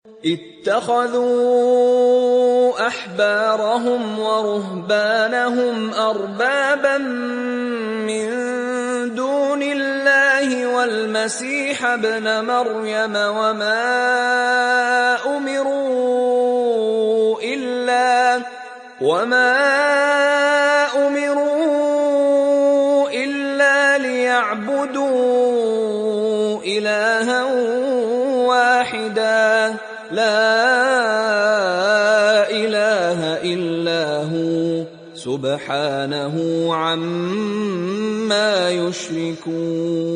اتخذوا أحبارهم ورهبانهم أربابا من دون الله والمسيح ابن مريم وما أمروا إلا ليعبدوا إلها واحدا لا إله إلا هو سبحانه عما يشركون.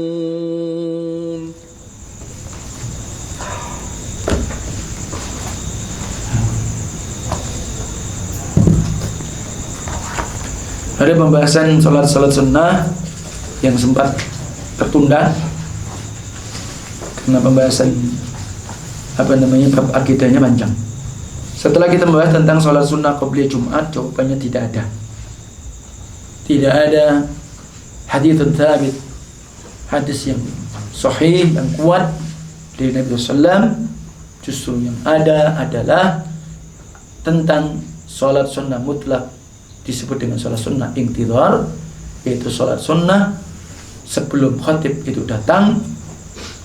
Ada pembahasan salat sunnah yang sempat tertunda karena pembahasan bab akidahnya panjang. Setelah kita membahas tentang salat sunnah qabliyah Jumat, jawabannya tidak ada. Tidak ada hadits tsabit, hadis yang sahih dan kuat dari Nabi SAW. Justru yang ada adalah tentang salat sunnah mutlak, disebut dengan salat sunnah intidhar, yaitu salat sunnah sebelum khatib itu datang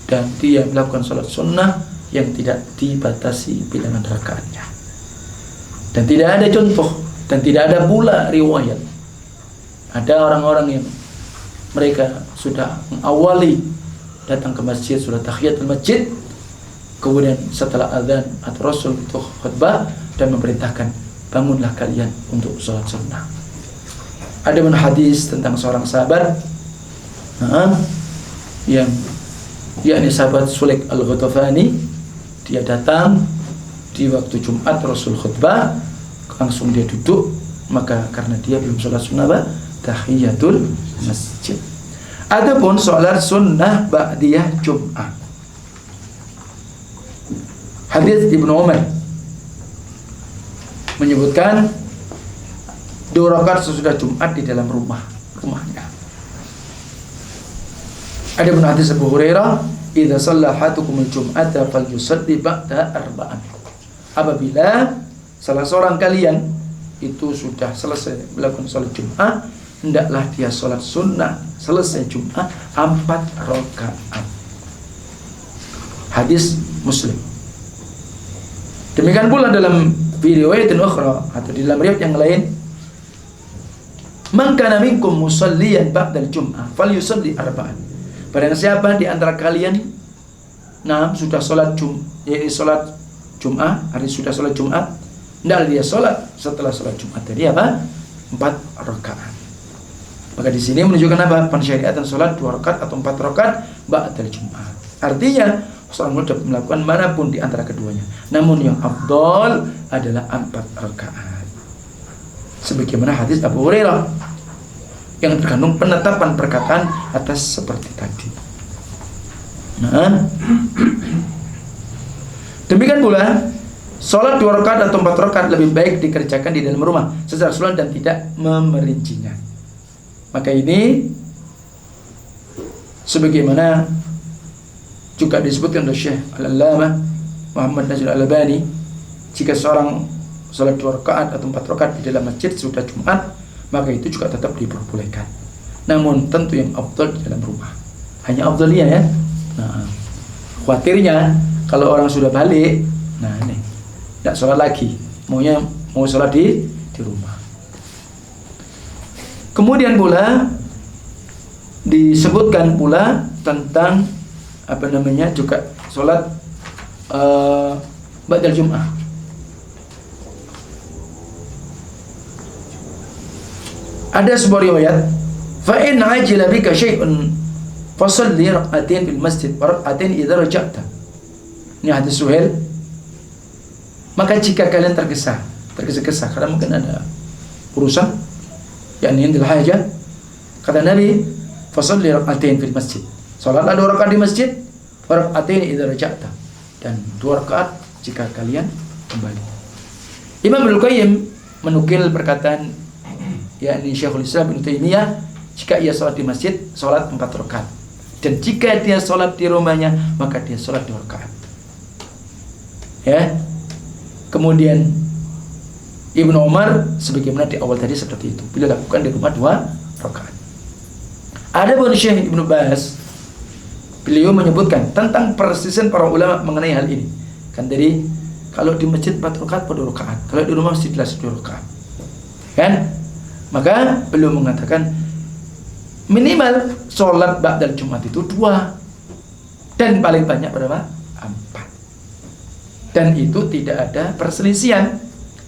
dan dia melakukan salat sunnah yang tidak dibatasi bilangan rakaatnya. Dan tidak ada contoh dan tidak ada pula riwayat ada orang-orang yang mereka sudah mengawali datang ke masjid, sudah tahiyatul masjid, kemudian setelah azan atau Rasul itu khutbah dan memerintahkan bangunlah kalian untuk salat sunnah. Ada hadis tentang seorang sahabat yang yakni sahabat Sulaik al-Ghatafani, dia datang di waktu Jumat Rasul khutbah, langsung dia duduk, maka karena dia belum salat sunnah tahiyatul masjid. Adapun salat sunnah ba'diyah Jum'ah, hadis Ibnu Umar menyebutkan 2 rakaat sesudah Jumat di dalam rumahnya. Ada pun hadis Abu Hurairah, idza shalla ahadukumul jum'ata falyusalli ba'da arba'an. Apabila salah seorang kalian itu sudah selesai melakukan salat Jumat, hendaklah dia salat sunnah selesai Jumat 4 rakaat. Hadis Muslim. Demikian pula dalam riwayat ukhra atau di dalam riwayat yang lain, man kana minkum musalliyan ba'dal jum'ah falyusalli arba'an. Barang siapa di antara kalian sudah salat salat Jumat, hari sudah salat Jumat, hendaklah dia salat setelah salat Jumat tadi 4 rakaat. Maka di sini menunjukkan apa? Pensyariatan salat 2 rakaat atau 4 rakaat ba'dal Jumat. Artinya seorang dapat melakukan manapun di antara keduanya. Namun yang afdal adalah 4 rakaat. Sebagaimana hadis Abu Hurairah yang terkandung penetapan perkataan atas seperti tadi. Demikian pula salat 2 rakaat atau 4 rakaat lebih baik dikerjakan di dalam rumah secara sunnah dan tidak memerincinya. Maka ini sebagaimana juga disebutkan oleh Syekh Al-Allamah Muhammad Nasir Al-Albani, jika seorang salat 2 rakaat atau 4 rakaat di dalam masjid sudah Jumat, maka itu juga tetap diperbolehkan. Namun tentu yang afdal di dalam rumah. Hanya afdalnya ya. Khawatirnya kalau orang sudah balik, ini tidak sholat lagi, mau sholat di rumah. Kemudian pula disebutkan pula tentang juga sholat ba'dal Jum'ah. Ada sebuah riwayat, fa in ajila bika syai'un fasalli rak'atain fil masjid wa rak'atain idza raja'ta. Ini hadis Suhail. Maka jika kalian tergesa-gesa karena mungkin ada urusan, yakni intil hajah, kata Nabi, fasalli rak'atain fil masjid. Salatlah 2 rakaat di masjid, wa rak'atain idza raja'ta, dan 2 rakaat jika kalian kembali. Imam Ibnu Qayyim menukil perkataan yakni Syekhul Islam Ibnu Taimiyah, jika ia salat di masjid, salat 4 rakaat. Dan jika dia salat di rumahnya, maka dia salat 2 rakaat. Ya. Kemudian Ibnu Umar sebagaimana di awal tadi seperti itu. Bila lakukan di rumah 2 rakaat. Ada pun Syekh Ibnu Baz, beliau menyebutkan tentang persisian para ulama mengenai hal ini. Kan tadi kalau di masjid 4 rakaat pada rakaat, kalau di rumah masjid 2 rakaat. Kan? Maka beliau mengatakan minimal sholat ba'dal Jumat itu 2 dan paling banyak berapa? 4. Dan itu tidak ada perselisihan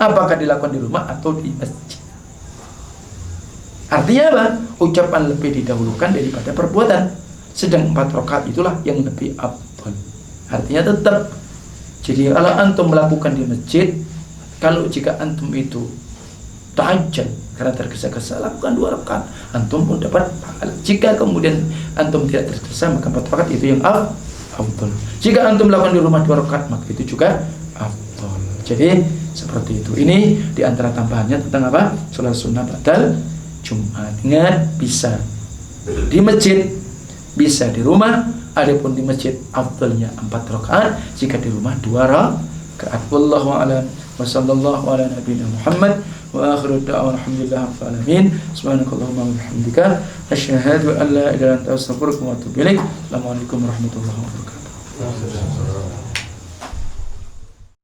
apakah dilakukan di rumah atau di masjid. Artinya apa? Ucapan lebih didahulukan daripada perbuatan. Sedang 4 rakaat itulah yang lebih afdal. Artinya tetap. Jadi kalau antum melakukan di masjid, kalau jika antum itu tahajud karena tergesa-gesa, lakukan 2 rakaat, antum pun dapat pahala. Jika kemudian antum tidak tergesa, maka 4 rakaat itu yang afdal. Jika antum melakukan di rumah 2 rakaat, maka itu juga afdal. Jadi seperti itu. Ini diantara tambahannya tentang apa? Salat sunnah ba'dal Jumat. Ingat, bisa di masjid, bisa di rumah. Adapun di masjid afdalnya 4 rakaat, jika di rumah 2 rakaat. Wallahu a'lam wa sallallahu ala nabiyina Muhammad wa akhiru da'wana alhamdulillah rabbil alamin. Subhanakallahumma wa bihamdika asyhadu an la ilaha illa anta astaghfiruka wa atubu ilaik. Assalamualaikum warahmatullahi wabarakatuh.